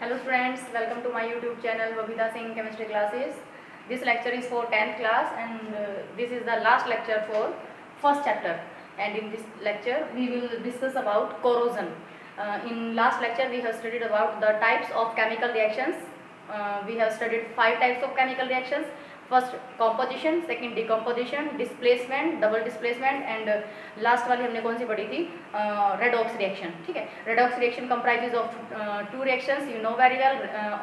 Hello friends, welcome to my YouTube channel Babita Singh Chemistry Classes. This lecture is for 10th class and this is the last lecture for first chapter, and in this lecture we will discuss about corrosion. In last lecture we have studied about the types of chemical reactions. We have studied 5 types of chemical reactions. First composition, second decomposition, displacement, double displacement and last वाली हमने कौन सी पढ़ी थी, redox reaction. ठीक है, redox reaction comprises of two reactions, you know very well,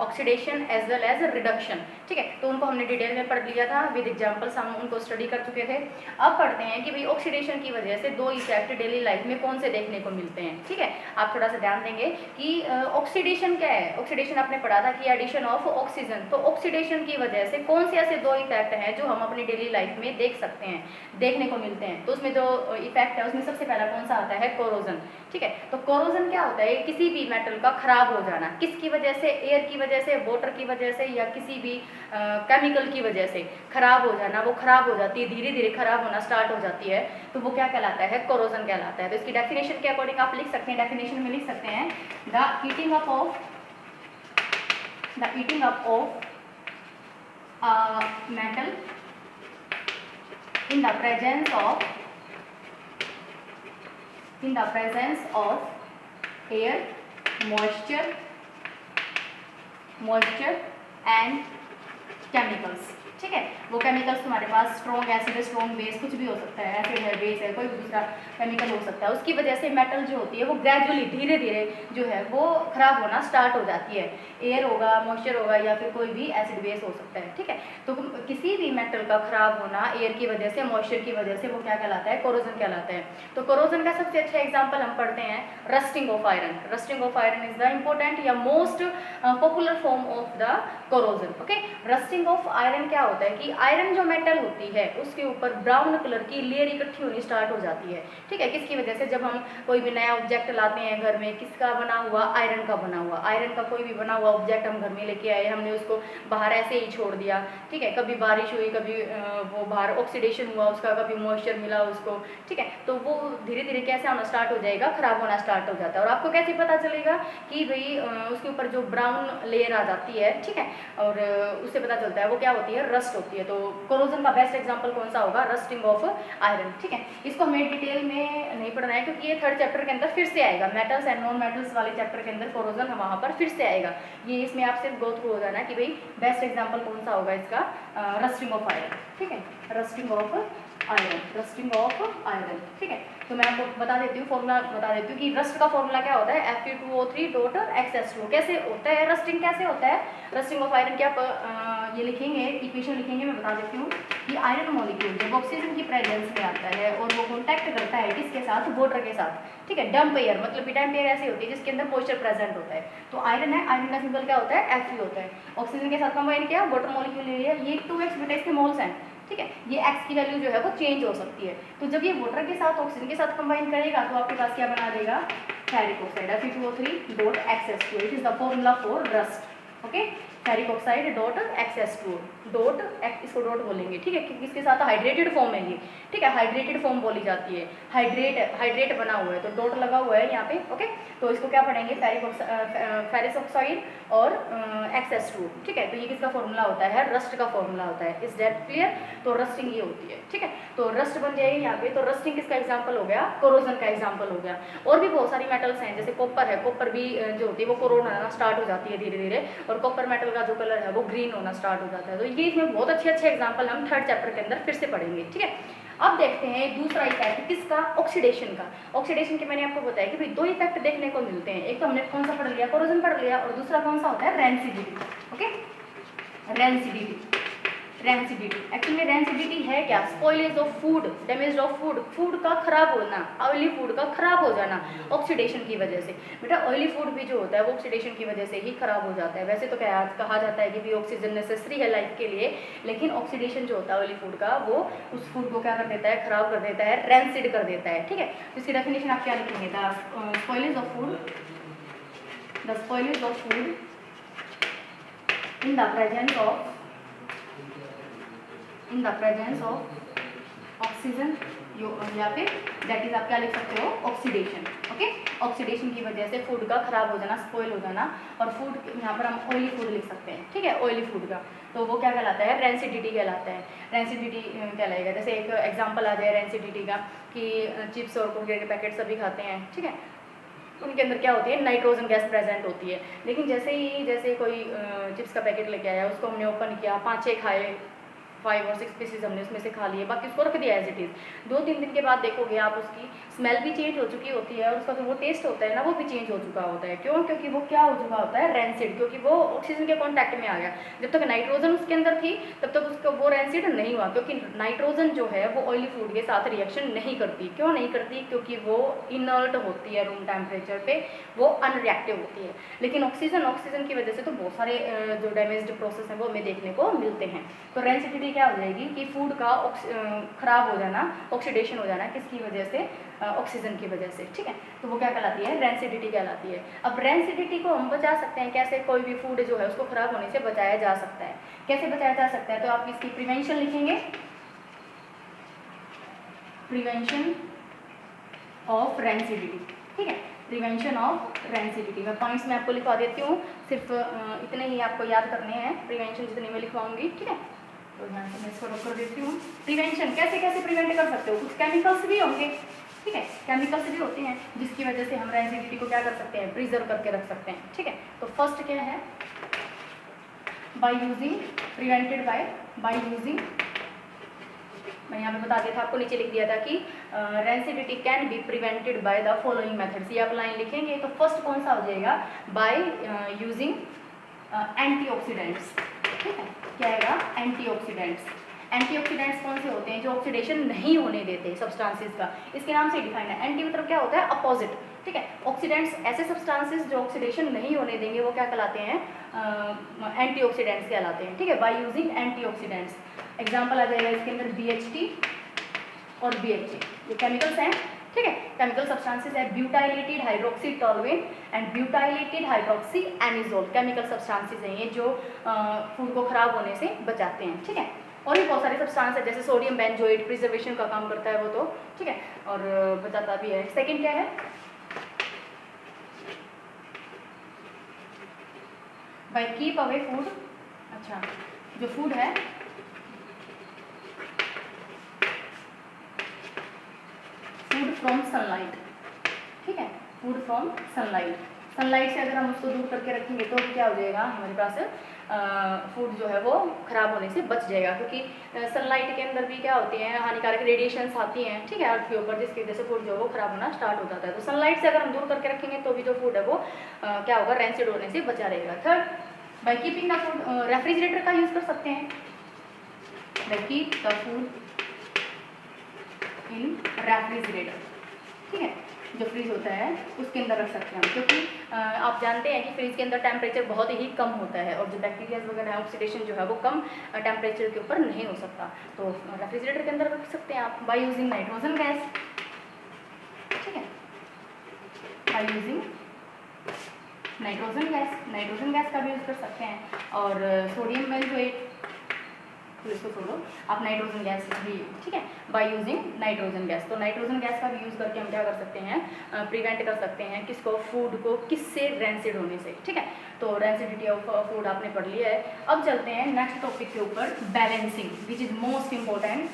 oxidation as well as reduction. ठीक है, तो उनको हमने डिटेल में पढ़ लिया था विद एग्जांपल्स, हम उनको स्टडी कर चुके थे. अब पढ़ते हैं कि भाई ऑक्सीडेशन की वजह से दो इफेक्ट डेली लाइफ में कौन से देखने को मिलते हैं. ठीक है, आप थोड़ा सा ध्यान देंगे कि ऑक्सीडेशन क्या है. ऑक्सीडेशन आपने पढ़ा था कि एडिशन ऑफ ऑक्सीजन. तो ऑक्सीडेशन की वजह से कौन से ऐसे दो इफेक्ट हैं जो हम अपनी डेली लाइफ में देख सकते हैं, देखने को मिलते हैं. तो उसमें जो इफेक्ट है उसमें सबसे पहला कौन सा आता है, कोरोजन. ठीक है, तो कोरोजन क्या होता है, किसी भी मेटल का खराब हो जाना. किसकी वजह से, एयर की वजह से, वाटर की वजह से, या किसी भी केमिकल की वजह से खराब हो जाना. वो खराब हो जाती है, धीरे धीरे खराब होना स्टार्ट हो जाती है, तो वो क्या कहलाता है, कोरोजन कहलाता है. तो इसकी डेफिनेशन के अकॉर्डिंग आप लिख सकते हैं, डेफिनेशन में लिख सकते हैं the heating up of metal in the presence of air, moisture and chemicals. ठीक है, वो केमिकल्स तुम्हारे पास स्ट्रॉन्ग एसिड, स्ट्रॉन्ग बेस, कुछ भी हो सकता है, एसिड है, बेस है, कोई भी दूसरा केमिकल हो सकता है. उसकी वजह से मेटल जो होती है वो ग्रेजुअली धीरे धीरे जो है वो खराब होना स्टार्ट हो जाती है. एयर होगा, मॉइस्चर होगा, या फिर कोई भी एसिड बेस हो सकता है. ठीक है, तो किसी भी मेटल का खराब होना एयर की वजह से, मॉइस्चर की वजह से, वो क्या कहलाता है, कोरोजन कहलाता है. तो कोरोजन का सबसे अच्छा एग्जाम्पल हम पढ़ते हैं rusting of iron. Rusting of iron is the important या most popular form of the corrosion. Okay, rusting of iron क्या होता है कि आयरन जो मेटल होती है उसके ऊपर ब्राउन कलर की लेयर इकट्ठी होनी स्टार्ट हो जाती है. ठीक है, किसकी वजह से, जब हम कोई भी नया ऑब्जेक्ट लाते हैं घर में, किसका बना हुआ, आयरन का बना हुआ. आयरन का कोई भी बना हुआ ऑब्जेक्ट हम घर में लेके आए, हमने उसको बाहर ऐसे ही छोड़ दिया. ठीक है, कभी बारिश हुई, कभी वो बाहर ऑक्सीडेशन हुआ उसका, कभी मॉइस्चर मिला उसको. ठीक है, तो वो धीरे धीरे कैसे होना स्टार्ट हो जाएगा, खराब होना स्टार्ट हो जाता है. और आपको कैसे पता चलेगा कि भाई उसके ऊपर जो ब्राउन लेयर आ जाती है, ठीक है, और उससे पता चलता है वो क्या होती है, रस्ट होती है. तो कोरोजन का बेस्ट एग्जांपल कौन सा होगा, रस्टिंग ऑफ आयरन. ठीक है, इसको हमें डिटेल में नहीं पढ़ना है क्योंकि ये थर्ड चैप्टर के अंदर फिर से आएगा. मेटल्स एंड नॉन मेटल्स वाले चैप्टर के अंदर कोरोजन वहाँ पर फिर से आएगा. ये इसमें आप सिर्फ गो थ्रू हो जाना कि भाई बेस्ट एग्जांपल कौन सा होगा इसका, रस्टिंग ऑफ आयरन. ठीक है, rusting of iron, rusting of iron. ठीक है, तो मैं आपको बता देती हूँ, फॉर्मूला बता देती हूँ कि रस्ट का फॉर्मूला क्या होता है, Fe2O3.XS2. कैसे होता है रस्टिंग, कैसे होता है रस्टिंग ऑफ आयरन, क्या ये लिखेंगे, इक्वेशन लिखेंगे, मैं बता देती हूँ कि आयरन मॉलिक्यूल जब ऑक्सीजन की प्रेजेंस में आता है और वो कॉन्टैक्ट करता है किसके साथ, वाटर के साथ. ठीक है, डंप एयर मतलब कि डंप एयर ऐसी होती है जिसके अंदर मॉइस्चर प्रेजेंट होता है. तो आयरन है, आयरन का सिंबल क्या होता है, Fe होता है. ऑक्सीजन के साथ कंबाइन किया, वाटर मॉलिक्यूल ले लिया, ये 2x बेटा इसके मोल्स हैं. ठीक है, ये x की वैल्यू जो है वो चेंज हो सकती है. तो जब ये वाटर के साथ ऑक्सीजन के साथ कंबाइन करेगा तो आपके पास क्या बना देगा, ferric oxide, Fe2O3.XS2. It is the formula for rust. Okay, ferric oxide dot XS2 dot, इसको डॉट बोलेंगे. ठीक है, किसके साथ, हाइड्रेटेड फॉर्म है ये. ठीक है, हाइड्रेटेड फॉर्म बोली जाती है. हाइड्रेट बना हुआ है तो डॉट लगा हुआ है यहाँ पे. ओके, तो इसको क्या पढ़ेंगे, फेरिक ऑक्साइड और XS2. ठीक है, तो ये किसका फॉर्मूला होता है, रस्ट का फॉर्मूला होता है. Is that clear. तो रस्टिंग ये होती है. ठीक है, तो रस्ट बन जाएगी यहाँ पे. तो रस्टिंग किसका एग्जाम्पल हो गया, कोरोजन का एग्जाम्पल हो गया. और भी बहुत सारी मेटल्स हैं, जैसे कॉपर है. कॉपर भी जो होती है वो कोरोड होना स्टार्ट हो जाती है धीरे धीरे, और कॉपर मेटल का जो कलर है वो ग्रीन होना स्टार्ट हो जाता है. तो ये इसमें बहुत अच्छे अच्छे एग्जाम्पल हम थर्ड चैप्टर के अंदर फिर से पढ़ेंगे. ठीक है, अब देखते हैं दूसरा इफेक्ट किसका, ऑक्सीडेशन का. ऑक्सीडेशन के मैंने आपको बताया कि भाई दो इफेक्ट देखने को मिलते हैं. एक तो हमने कौन सा पढ़ लिया, कोरोजन पढ़ लिया, और दूसरा कौन सा होता है, रेंसिडिटी. ओके, रेंसिडिटी एक्चुअली में रेंसिडिटी है क्या, spoilage of food, damage of food, food का खराब होना, ऑयली फूड का खराब हो जाना ऑक्सीडेशन की वजह से. बेटा ऑयली फूड भी जो होता है वो ऑक्सीडेशन की वजह से ही खराब हो जाता है. वैसे तो क्या कहा जाता है कि भी ऑक्सीजन नेसेसरी है लाइफ के लिए, लेकिन ऑक्सीडेशन जो होता है ऑयली फूड का वो उस फूड को क्या कर देता है, खराब कर देता है, रेंसिड कर देता है. ठीक है, तो इसकी डेफिनेशन आप क्या लिखेंगे, the spoilage of food in the presence of oxygen या फिर दैट इज आप क्या लिख सकते हो, ऑक्सीडेशन। ओके, ऑक्सीडेशन की वजह से फूड का खराब हो जाना, स्पॉइल हो जाना, और फूड यहाँ पर हम ऑयली फूड लिख सकते हैं, ठीक है, ऑयली फूड का, तो वो क्या कहलाता है, रेंसिडिटी कहलाता है। रेंसिडिटी कहलाएगा, जैसे एक एग्जांपल आ जाए रेंसिडिटी का कि चिप्स और कुरकुरे के पैकेट सभी खाते हैं, ठीक है, उनके अंदर क्या होती है, नाइट्रोजन गैस प्रेजेंट होती है। लेकिन जैसे कोई चिप्स का पैकेट लेके आया, उसको हमने ओपन किया, 5-6 खाए, 5 और 6 पीसेज हमने उसमें से खा लिए, बाकी उसको रख दिया एज इट इज़। 2-3 दिन के बाद देखोगे आप उसकी स्मेल भी चेंज हो चुकी होती है, और उसका जो वो टेस्ट होता है ना, वो भी चेंज हो चुका होता है। क्यों? क्योंकि वो क्या हो चुका होता है, रेंसिड, क्योंकि वो ऑक्सीजन के कॉन्टैक्ट में आ गया। जब तक नाइट्रोजन उसके अंदर थी तब तक उसका वो रेंसिड नहीं हुआ, क्योंकि नाइट्रोजन जो है वो ऑयली फूड के साथ रिएक्शन नहीं करती। क्यों नहीं करती? क्योंकि वो इनर्ट होती है रूम टेम्परेचर पे, वो अनरिएक्टिव होती है। लेकिन ऑक्सीजन की वजह से तो बहुत सारे जो डैमेज्ड प्रोसेस हैं वो हमें देखने को मिलते हैं। तो रेंसिडिटी क्या हो जाएगी कि फूड का खराब हो जाना, ऑक्सीडेशन हो जाना, किसकी वजह से, ऑक्सीजन की वजह से, ठीक है। तो वो क्या कहलाती है, रेंसिडिटी कहलाती है। अब रेंसिडिटी को हम बचा सकते हैं कैसे, कोई भी फूड जो है उसको खराब होने से बचाया जा सकता है। कैसे बचाया जा सकता है, तो आप इसकी प्रिवेंशन लिखेंगे, प्रिवेंशन ऑफ रेंसिडिटी, ठीक है, प्रिवेंशन ऑफ रेंसिडिटी। मैं पॉइंट्स में आपको लिखवा देती हूँ, सिर्फ इतने ही आपको याद करने हैं, प्रिवेंशन जितनी मैं लिखवाऊंगी, ठीक है। तो यहाँ से मैं इसको रख कर देती हूँ। प्रिवेंशन कैसे कैसे प्रिवेंट कर सकते हो, कुछ केमिकल्स भी होंगे, ठीक है, केमिकल्स भी होते हैं जिसकी वजह से हम रेंसिडिटी को क्या कर सकते हैं, प्रिजर्व करके रख सकते हैं, ठीक है। तो फर्स्ट क्या है, by using, prevented by using, मैं यहाँ पे बता दिया था आपको, नीचे लिख दिया था कि rancidity can be prevented by the following methods. ये आप लाइन लिखेंगे तो फर्स्ट कौन सा हो जाएगा, बाय यूजिंग एंटीऑक्सीडेंट्स, ठीक है, क्या आएगा, एंटीऑक्सीडेंट्स। एंटीऑक्सीडेंट्स कौन से होते हैं, जो ऑक्सीडेशन नहीं होने देते सब्सटेंसेस का, इसके नाम से डिफाइन है। एंटी मतलब क्या होता है, अपोजिट, ठीक है। ऑक्सीडेंट्स ऐसे सब्सटेंसेस जो ऑक्सीडेशन नहीं होने देंगे वो क्या कहलाते हैं, एंटीऑक्सीडेंट्स कहलाते हैं, ठीक है, बाय यूजिंग एंटीऑक्सीडेंट्स। एग्जाम्पल आ जाएगा इसके अंदर BHT और BHA, ये केमिकल्स हैं, ठीक है, केमिकल सब्सटेंसेस है। Butylated hydroxy toluene and butylated hydroxy anisole, chemical substances हैं ये, जो फूड को खराब होने से बचाते हैं, ठीक है। और भी बहुत सारे सब्सटेंस है, जैसे सोडियम बेंजोएट प्रिजर्वेशन का काम करता है वो तो, ठीक है, और बचाता भी है। सेकेंड क्या है, बाय कीप अवे फूड, अच्छा, जो फूड है फूड फ्रॉम सनलाइट, ठीक है, फूड फ्रॉम सनलाइट। सनलाइट से अगर हम उसको दूर करके रखेंगे तो क्या हो जाएगा, हमारे पास फूड जो है वो खराब होने से बच जाएगा, क्योंकि सनलाइट के अंदर भी क्या होती हैं, हानिकारक रेडिएशंस आती हैं, ठीक है, अर्थ के ऊपर, जिसकी वजह से फूड जो है वो खराब होना स्टार्ट हो जाता है। तो सनलाइट से अगर हम दूर करके रखेंगे तो भी जो फूड है वो क्या होगा, रेंसिड होने से बचा रहेगा। Third, by keeping the food, refrigerator का यूज़ कर सकते हैं, by keep the food in refrigerator, ठीक है, जो फ्रीज होता है उसके अंदर रख सकते हैं हम, क्योंकि आप जानते हैं कि फ्रीज के अंदर टेम्परेचर बहुत ही कम होता है, और जो बैक्टीरिया वगैरह है, ऑक्सीडेशन जो है वो कम टेम्परेचर के ऊपर नहीं हो सकता। तो रेफ्रिजरेटर के अंदर रख सकते हैं आप, बाय यूजिंग नाइट्रोजन गैस, ठीक है, बाय यूजिंग नाइट्रोजन गैस का भी यूज़ कर सकते हैं। और सोडियम बेंजोएट, तो इसको छोड़ो, आप नाइट्रोजन गैस भी, ठीक है, बाय यूजिंग नाइट्रोजन गैस। तो नाइट्रोजन गैस का भी यूज़ करके हम क्या कर सकते हैं, प्रिवेंट कर सकते हैं किसको, फूड को, किससे, रेंसिड होने से, ठीक है। तो रेंसिडिटी ऑफ फूड आपने पढ़ लिया है। अब चलते हैं नेक्स्ट टॉपिक के ऊपर, balancing, which is most important,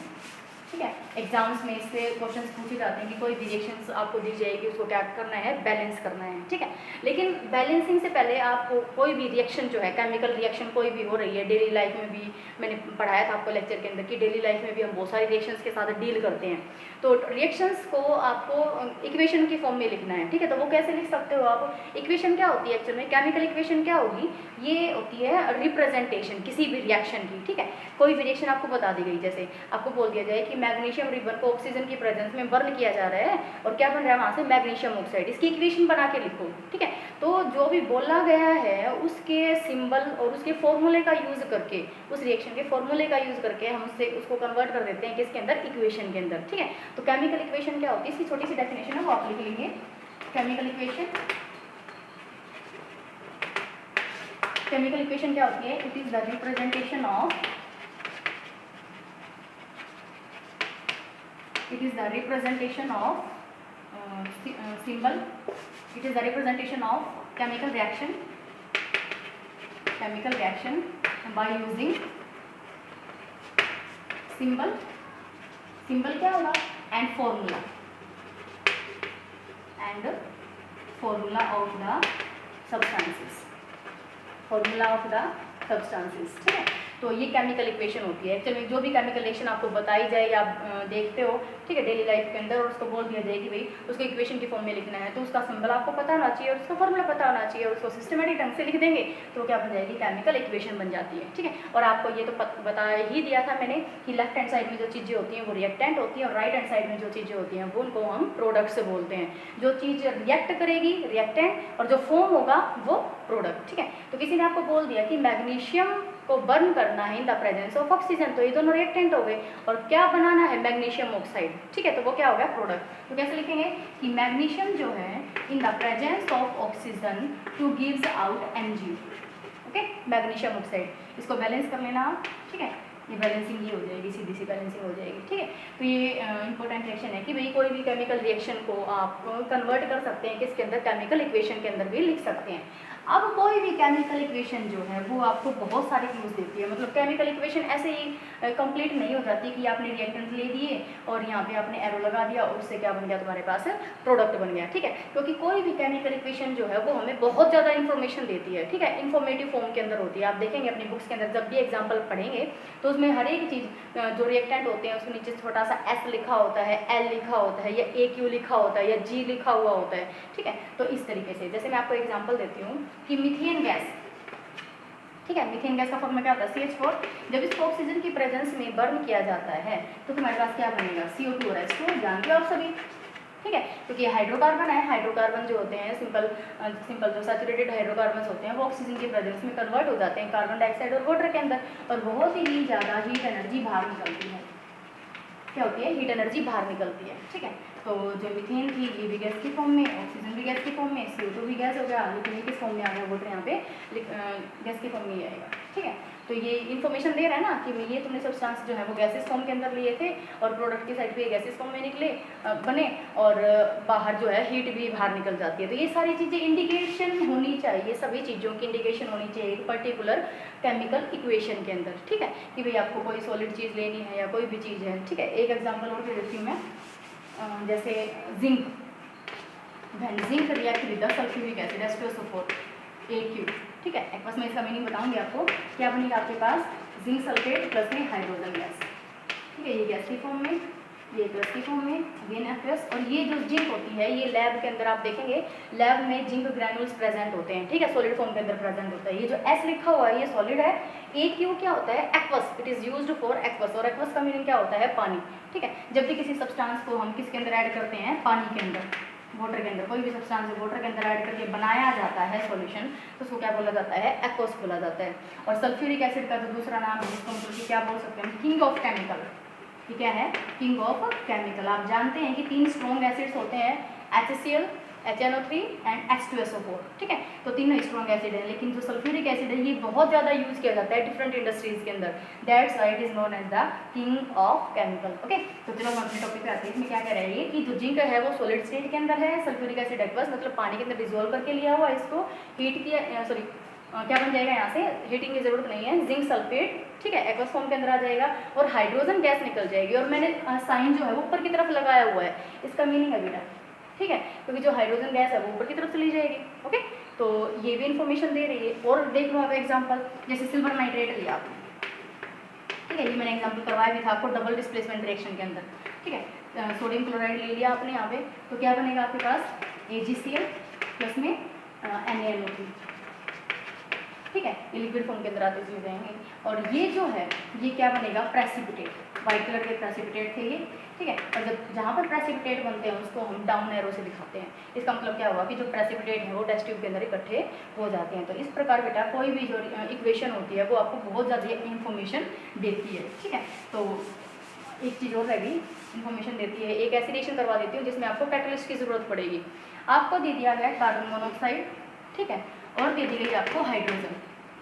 ठीक है। एग्जाम्स में इससे क्वेश्चंस पूछे जाते हैं कि कोई भी रिएक्शंस आपको दी जाएगी, उसको क्या करना है, बैलेंस करना है, ठीक है। लेकिन बैलेंसिंग से पहले आपको कोई भी रिएक्शन जो है, केमिकल रिएक्शन कोई भी हो रही है, डेली लाइफ में भी मैंने पढ़ाया था आपको लेक्चर के अंदर कि डेली लाइफ में भी हम बहुत सारी रिएक्शंस के साथ डील करते हैं। तो रिएक्शंस को आपको इक्वेशन की फॉर्म में लिखना है, ठीक है। तो वो कैसे लिख सकते हो आप, इक्वेशन क्या होती है एक्चुअल में, केमिकल इक्वेशन क्या होगी, ये होती है रिप्रेजेंटेशन किसी भी रिएक्शन की, ठीक है। कोई भी रिएक्शन आपको बता दी गई, जैसे आपको बोल दिया जाए कि मैग्नीशियम रिबन को ऑक्सीजन की प्रेजेंस में बर्न किया जा रहा है और क्या बन रहा है वहाँ से, मैग्नीशियम ऑक्साइड, इसकी इक्वेशन बना के लिखो, ठीक है। तो जो भी बोला गया है उसके सिंबल और उसके फॉर्मूले का यूज़ करके, उस रिएक्शन के फॉर्मूले का यूज़ करके हम उसको कन्वर्ट कर देते हैं किसके अंदर, इक्वेशन के अंदर, ठीक है। तो केमिकल इक्वेशन क्या होती है, इसकी छोटी सी डेफिनेशन है वो आप लिख लेंगे। केमिकल इक्वेशन क्या होती है, it is the representation of, it is the representation of symbol, it is the representation of chemical reaction by using symbol क्या होगा, and formula of the substances, ठीक है। तो ये केमिकल इक्वेशन होती है। एक्चुअली जो भी केमिकल रिएक्शन आपको बताई जाए या आप देखते हो, ठीक है, डेली लाइफ के अंदर, और उसको बोल दिया जाए कि भाई उसको इक्वेशन की फॉर्म में लिखना है, तो उसका सिंबल आपको पता होना चाहिए और उसका फॉर्मूला पता होना चाहिए, और उसको सिस्टमेटिक ढंग से लिख देंगे तो क्या बन जाएगी, केमिकल इक्वेशन बन जाती है, ठीक है। और आपको ये तो बता ही दिया था मैंने कि लेफ्ट हैंड साइड में जो चीज़ें होती हैं वो रिएक्टेंट होती हैं, और राइट हैंड साइड में जो चीज़ें होती हैं वो उनको हम प्रोडक्ट से बोलते हैं। जो चीज़ रिएक्ट करेगी रिएक्टेंट, और जो फॉर्म होगा वो प्रोडक्ट, ठीक है। तो किसी ने आपको बोल दिया कि मैग्नीशियम को बर्न करना है in the presence of oxygen, तो ये दोनों रिएक्टेंट हो गए, और क्या बनाना है, मैग्नीशियम ऑक्साइड, ठीक है, तो वो क्या हो गया, प्रोडक्ट। तो कैसे लिखेंगे कि मैग्नीशियम जो है in the presence of oxygen two gives out Mg, okay, magnesium oxide. इसको बैलेंस कर लेना आप, ठीक है, ये बैलेंसिंग ये हो जाएगी, सीधी सी बैलेंसिंग हो जाएगी, ठीक है। तो ये इंपॉर्टेंट रिएक्शन है कि भाई कोई भी केमिकल रिएक्शन को आप कन्वर्ट कर सकते हैं किसके अंदर, केमिकल इक्वेशन के अंदर भी लिख सकते हैं। अब कोई भी केमिकल इक्वेशन जो है वो आपको बहुत सारे क्लूज देती है, मतलब केमिकल इक्वेशन ऐसे ही कंप्लीट नहीं हो जाती कि आपने रिएक्टेंट ले दिए और यहाँ पे आपने एरो लगा दिया और उससे क्या बन गया, तुम्हारे पास प्रोडक्ट बन गया, ठीक है। क्योंकि कोई भी केमिकल इक्वेशन जो है वो हमें बहुत ज़्यादा इन्फॉर्मेशन देती है, ठीक है, इन्फॉर्मेटिव फॉर्म के अंदर होती है। आप देखेंगे अपनी बुक्स के अंदर जब भी एग्जाम्पल पढ़ेंगे तो उसमें हर एक चीज़ जो रिएक्टेंट होते हैं उसके नीचे छोटा सा S लिखा होता है, L लिखा होता है, या AQ लिखा होता है, या G लिखा हुआ होता है, ठीक है। तो इस तरीके से, जैसे मैं आपको एग्जांपल देती हूँ कि मीथेन गैस, ठीक है, मीथेन गैस का फॉर्मूला क्या होता है, CH4। जब इसको ऑक्सीजन की प्रेजेंस में बर्न किया जाता है तो तुम्हारे पास क्या बनेगा, CO2 और H2, जानते हो आप सभी, ठीक है। क्योंकि ये हाइड्रोकार्बन है, हाइड्रोकार्बन जो होते हैं सिंपल जो सैचुरेटेड हाइड्रोकार्बन होते हैं वो ऑक्सीजन की प्रेजेंस में कन्वर्ट हो जाते हैं कार्बन डाइऑक्साइड और वाटर के अंदर, और बहुत ही ज़्यादा हीट एनर्जी बाहर निकलती है। क्या होती है, हीट एनर्जी बाहर निकलती है, ठीक है। तो जो मीथेन थी ये भी गैस की फॉर्म में, ऑक्सीजन भी गैस की फॉर्म में, CO2 भी गैस हो गया, लेकिन ये किस फॉर्म में आ गया, वाटर यहाँ पे गैस की फॉर्म में ही आएगा, ठीक है। तो ये इन्फॉर्मेशन दे रहा है ना कि ये तुमने सब्सटेंस जो है वो गैसेस फॉर्म के अंदर लिए थे और प्रोडक्ट की साइड पे गैसेस फॉर्म में निकले बने, और बाहर जो है हीट भी बाहर निकल जाती है। तो ये सारी चीज़ें इंडिकेशन होनी चाहिए, सभी चीज़ों की इंडिकेशन होनी चाहिए एक पर्टिकुलर केमिकल इक्वेशन के अंदर, ठीक है, कि भाई आपको कोई सॉलिड चीज़ लेनी है या कोई भी चीज़ है, ठीक है। एक एग्जाम्पल और दे देती हूँ मैं, जैसे zinc, when zinc react with the sulphuric acid H2SO4 AQ, ठीक है। एक बार मैं इसका मीनिंग बताऊंगी आपको, क्या बनेगा आपके पास, जिंक सल्फेट प्लस में हाइड्रोजन गैस, ठीक है, ये गैस की फॉर्म में, ये प्लस की फॉर्म में, अगेन F+, और ये जो जिंक होती है ये लैब के अंदर आप देखेंगे लैब में जिंक ग्रैनुल्स प्रेजेंट होते हैं, ठीक है, सॉलिड फॉर्म के अंदर प्रेजेंट होता है। ये जो S लिखा हुआ है ये सॉलिड है, AQ क्या होता है, aqueous, it is used for aqueous, और एक्वस का मीनिंग क्या होता है, पानी, ठीक है। जब भी किसी सब्सटेंस को हम किसके अंदर ऐड करते हैं, पानी के अंदर, वाटर के अंदर, कोई भी सब्सटेंस वाटर के अंदर ऐड करके बनाया जाता है सॉल्यूशन, तो उसको क्या बोला जाता है, एक्वस बोला जाता है। और सल्फ्यूरिक एसिड का जो दूसरा नाम है जिसको हम क्या बोल सकते हैं, किंग ऑफ केमिकल, ये क्या है, किंग ऑफ केमिकल। आप जानते हैं कि 3 स्ट्रॉन्ग एसिड्स होते हैं, HCl, HNO3 एंड H2SO4, ठीक है। तो तीनों स्ट्रॉन्ग एसिड है, लेकिन जो सल्फ्यूरिक एसिड है ये बहुत ज़्यादा यूज किया जाता है डिफरेंट इंडस्ट्रीज के अंदर, that's why it is known as the king of chemical, okay. तो चलो हम अपने टॉपिक पे आते हैं, इसमें क्या कह रहा है ये कि जो जिंक है वो सॉलिड स्टेट के अंदर है, सल्फ्यूरिक एसिड एक्वस मतलब पानी के अंदर डिजोल्व करके लिया हुआ, इसको हीट किया, सॉरी क्या बन जाएगा, यहाँ से हीटिंग की जरूरत नहीं है, जिंक सल्फेट, ठीक है, एक्वस फॉर्म के अंदर आ जाएगा और हाइड्रोजन गैस निकल जाएगी। और मैंने साइन जो है वो ऊपर की तरफ लगाया हुआ है, इसका मीनिंग है बेटा, ठीक है, क्योंकि जो हाइड्रोजन गैस है वो ऊपर की तरफ चली जाएगी, ओके। तो ये भी इन्फॉर्मेशन दे रही है। और देख लो आप एग्जाम्पल, जैसे सिल्वर नाइट्रेट लिया आपने, ठीक है, ये मैंने एग्जाम्पल करवाया भी था आपको डबल डिस्प्लेसमेंट रिएक्शन के अंदर, ठीक है। सोडियम क्लोराइड ले लिया आपने यहाँ पे, तो क्या बनेगा आपके पास, AgCl प्लस में NaNO3, ठीक है, ये लिक्विड फॉर्म के अंदर आते हुए जाएंगे। और ये जो है ये क्या बनेगा, प्रेसिपिटेट, वाइट कलर के प्रेसिपिटेट थे ये, ठीक है। और जब जहाँ पर प्रेसिपिटेट बनते हैं उसको हम डाउन एरो से दिखाते हैं। इसका मतलब क्या हुआ कि जो प्रेसिपिटेट है वो टेस्ट ट्यूब के अंदर इकट्ठे हो जाते हैं। तो इस प्रकार बेटा कोई भी जो इक्वेशन होती है वो आपको बहुत ज़्यादा इन्फॉर्मेशन देती है, ठीक है। तो एक चीज़ और रहेगी, इन्फॉर्मेशन देती है, एक ऐसी रिएक्शन करवा देती हूँ जिसमें आपको कैटलिस्ट की ज़रूरत पड़ेगी। आपको दे दिया गया कार्बन मोनोऑक्साइड, ठीक है, और दे दी गई आपको hydrogen,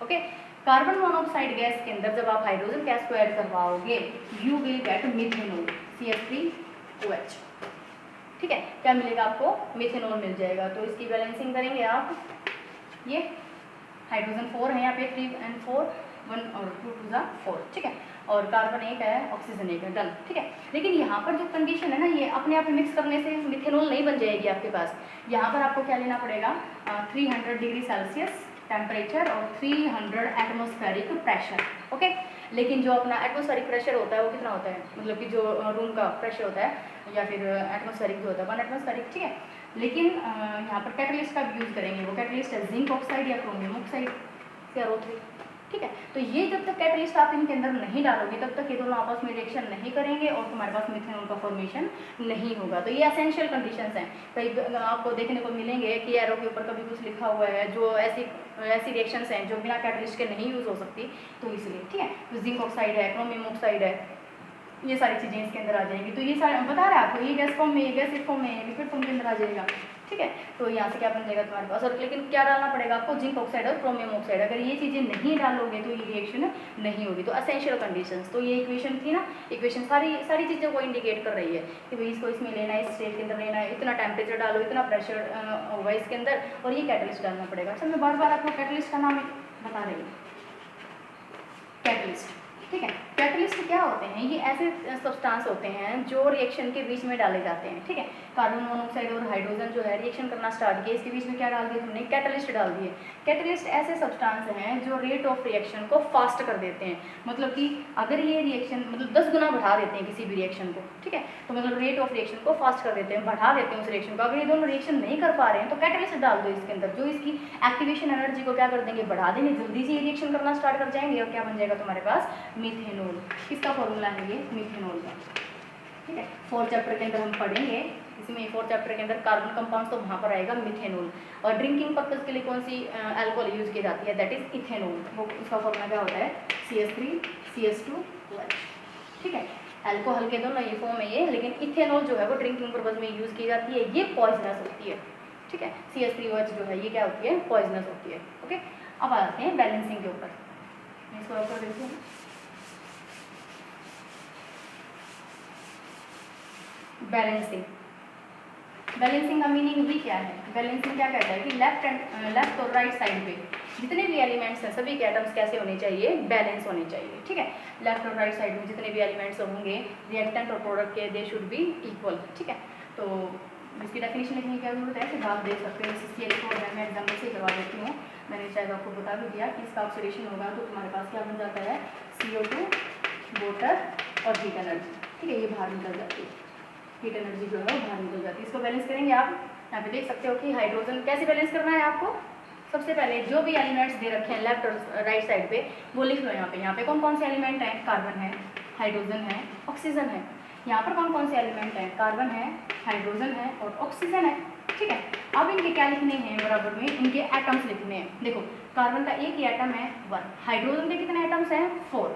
okay. Carbon monoxide gas के अंदर जब आप हाइड्रोजन गैस को ऐड करवाओगे you will get methanol, CH3OH, ठीक है, क्या मिलेगा आपको, मिथेनॉल मिल जाएगा। तो इसकी बैलेंसिंग करेंगे आप, ये हाइड्रोजन 4 है यहाँ पे, 3 and 4, 1 और 2 2 जा 4, ठीक है, और कार्बन 1 है, ऑक्सीजन 1 है, डन, ठीक है। लेकिन यहाँ पर जो कंडीशन है ना, ये अपने आप मिक्स करने से मिथेनॉल नहीं बन जाएगी आपके पास। यहाँ पर आपको क्या लेना पड़ेगा, 300 डिग्री सेल्सियस टेम्परेचर और 300 एटमॉस्फेरिक प्रेशर, ओके। लेकिन जो अपना एटमॉस्फेरिक प्रेशर होता है वो कितना होता है, मतलब कि जो रूम का प्रेशर होता है या फिर एटमॉस्फेरिक जो होता है 1 एटमॉस्फेरिक, ठीक है। लेकिन यहाँ पर कैटलिस्ट का भी यूज़ करेंगे, वो कैटलिस्ट है जिंक ऑक्साइड या क्रोमियम ऑक्साइड, CrO3, ठीक है। तो ये जब तक कैटलिस्ट आप इनके अंदर नहीं डालोगे तब तक ये दोनों आपस में रिएक्शन नहीं करेंगे और तुम्हारे पास मिथेनॉल का फॉर्मेशन नहीं होगा। तो ये एसेंशियल कंडीशंस हैं। कई आपको देखने को मिलेंगे कि एरो के ऊपर कभी कुछ लिखा हुआ है जो ऐसी रिएक्शंस हैं जो बिना कैटलिस्ट के नहीं यूज़ हो सकती, तो इसलिए, ठीक है। तो जिंक ऑक्साइड है, क्रोमियम ऑक्साइड है, ये सारी चीज़ें इसके अंदर आ जाएंगी। तो ये सारे बता रहा है आपको, ये गैस फॉर्म में, गैसिड फॉर्म में, लिक्विड फॉर्म के अंदर आ जाएगा, ठीक है। तो यहाँ से क्या बन जाएगा तुम्हारे पास, और लेकिन क्या डालना पड़ेगा आपको, जिंक ऑक्साइड और क्रोमियम ऑक्साइड। अगर ये चीज़ें नहीं डालोगे तो ये रिएक्शन नहीं होगी। तो असेंशियल कंडीशंस, तो ये इक्वेशन थी ना, इक्वेशन सारी चीज़ों को इंडिकेट कर रही है कि भाई इसको इसमें लेना है, इस स्टेट के अंदर लेना है, इतना टेम्परेचर डालो, इतना प्रेशर होगा इसके अंदर, और ये कैटलिस्ट डालना पड़ेगा। अच्छा, मैं बार बार आपको कैटलिस्ट का नाम बता रही हूँ, कैटलिस्ट, ठीक है। कैटलिस्ट क्या होते हैं, ये ऐसे सब्सटेंस होते हैं जो रिएक्शन के बीच में डाले जाते हैं, ठीक है। कार्बन मोनोऑक्साइड और हाइड्रोजन जो है रिएक्शन करना स्टार्ट किया, इसके बीच में क्या डाल दिया हमने, कैटलिस्ट डाल दिए। कैटलिस्ट ऐसे सब्सटेंस हैं जो रेट ऑफ रिएक्शन को फास्ट कर देते हैं, मतलब कि अगर ये रिएक्शन मतलब 10 गुना बढ़ा देते हैं किसी भी रिएक्शन को, ठीक है, तो मतलब रेट ऑफ रिएक्शन को फास्ट कर देते हैं, बढ़ा देते हैं उस रिएक्शन को। अगर ये दोनों रिएक्शन नहीं कर पा रहे हैं तो कैटलिस्ट डाल दो इसके अंदर, जो इसकी एक्टिवेशन एनर्जी को क्या कर देंगे, बढ़ा देंगे, जल्दी से रिएक्शन करना स्टार्ट कर जाएंगे और क्या बन जाएगा तुम्हारे पास, मिथेनॉल। इसका फॉर्मूला है ये मिथेनॉल का, ठीक है। 4 चैप्टर के अंदर हम पढ़ेंगे, इसमें 4 चैप्टर के अंदर कार्बन कंपाउंड्स, तो वहाँ पर आएगा मिथेनॉल। और ड्रिंकिंग पर्पज के लिए कौन सी अल्कोहल यूज की जाती है, दैट इज इथेनॉल। वो उसका फॉर्मूला क्या होता है, CH3 CH2OH, ठीक है। अल्कोहल के दोनों ये फॉर्म है ये, लेकिन इथेनॉल जो है वो ड्रिंकिंग पर्पज में यूज की जाती है, ये पॉइजनस होती है, ठीक है। CH3OH जो है ये क्या होती है, पॉइजनस होती है, ओके। अब आते हैं बैलेंसिंग के ऊपर, मैं इसको रख कर देती हूँ। बैलेंसिंग, बैलेंसिंग का मीनिंग भी क्या है, बैलेंसिंग क्या कहता है कि लेफ्ट और राइट साइड पे जितने भी एलिमेंट्स हैं सभी के एटम्स कैसे होने चाहिए, बैलेंस होने चाहिए, ठीक है। लेफ्ट और राइट साइड में जितने भी एलिमेंट्स होंगे रिएक्टेंट और प्रोडक्ट के, दे शुड बी इक्वल, ठीक है। तो इसकी डेफिनेशन लिखने की क्या जरूरत है, सिर्फ आप देख सकते हो, CH4 मैं एग्जाम्पल से करवा देती हूँ। मैंने शायद आपको बता भी दिया कि इसका ऑक्सीडेशन होगा तो तुम्हारे पास क्या बन जाता है, CO2, वाटर और हीट एनर्जी, ठीक है, ये बाहर निकल जाती है, हीट एनर्जी जो है वो बाहर निकल जाती है। इसको बैलेंस करेंगे आप, यहाँ पे देख सकते हो कि हाइड्रोजन कैसे बैलेंस करना है आपको। सबसे पहले जो भी एलिमेंट्स दे रखे हैं लेफ्ट और राइट साइड पे वो लिख लो। यहाँ पे कौन कौन से एलिमेंट हैं, कार्बन है, हाइड्रोजन है, ऑक्सीजन है। यहाँ पर कौन कौन से एलिमेंट हैं, कार्बन है, हाइड्रोजन है और ऑक्सीजन है, ठीक है। अब इनके क्या लिखने हैं, बराबर में इनके एटम्स लिखने हैं। देखो कार्बन का एक ही एटम है 1, हाइड्रोजन के कितने एटम्स हैं 4,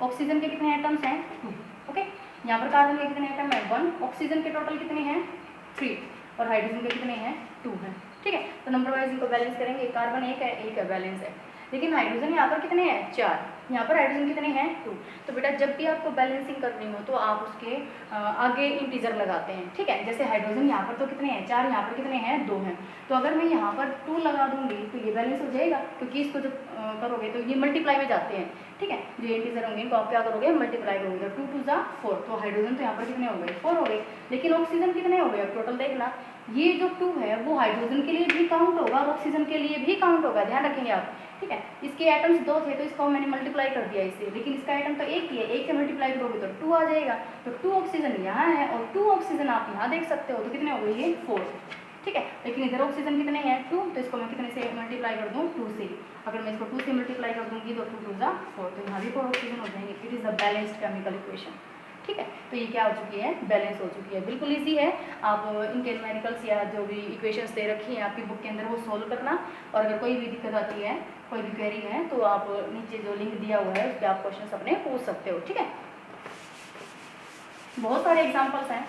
ऑक्सीजन के कितने एटम्स हैं 2, ओके। यहाँ पर कार्बन के कितने एटम है 1, ऑक्सीजन के टोटल कितने हैं 3 और हाइड्रोजन के कितने हैं 2 हैं, ठीक है। तो नंबर वाइज इनको बैलेंस करेंगे, कार्बन एक है बैलेंस है, लेकिन हाइड्रोजन यहाँ पर कितने हैं 4, यहाँ पर हाइड्रोजन कितने हैं 2। तो बेटा जब भी आपको बैलेंसिंग करनी हो तो आप उसके आगे इंटीजर लगाते हैं, ठीक है। जैसे हाइड्रोजन यहाँ पर तो कितने हैं 4, यहाँ पर कितने हैं 2 हैं, तो अगर मैं यहाँ पर 2 लगा दूंगी तो ये बैलेंस हो जाएगा, क्योंकि इसको जब करोगे तो ये मल्टीप्लाई में जाते हैं, ठीक है। जो इंटीजर होंगे इनको आप क्या करोगे, मल्टीप्लाई करोगे, 2 2 जा 4, तो हाइड्रोजन तो यहाँ पर कितने हो गए 4 हो गए, लेकिन ऑक्सीजन कितने हो गए, अब टोटल देखना, ये जो 2 है वो हाइड्रोजन के लिए भी काउंट होगा और ऑक्सीजन के लिए भी काउंट होगा, ध्यान रखेंगे आप, ठीक है। इसके एटम्स 2 थे तो इसको मैंने मल्टीप्लाई कर दिया इससे, लेकिन इसका एटम तो एक ही है, एक से मल्टीप्लाई करोगे तो 2 आ जाएगा, तो 2 ऑक्सीजन यहाँ है और 2 ऑक्सीजन आप यहाँ देख सकते हो, तो कितने हो गए ये 4, ठीक है। लेकिन इधर ऑक्सीजन कितने हैं 2, तो इसको मैं कितने से मल्टीप्लाई कर दूँ 2 से, अगर मैं इसको 2 से मल्टीप्लाई कर दूँगी तो 2 2 जा 4, तो यहाँ भी 4 ऑक्सीजन हो जाएंगे। It is a balanced chemical equation, ठीक है। तो ये क्या हो चुकी है, बैलेंस हो चुकी है, बिल्कुल इजी है। आप इनके न्यूमेरिकल्स या जो भी इक्वेशंस दे रखी हैं आपकी बुक के अंदर वो सोल्व करना, और अगर कोई भी दिक्कत आती है, कोई भी क्वेरी है तो आप नीचे जो लिंक दिया हुआ है उस पर आप क्वेश्चन अपने पूछ सकते हो, ठीक है। बहुत सारे एग्जाम्पल्स हैं।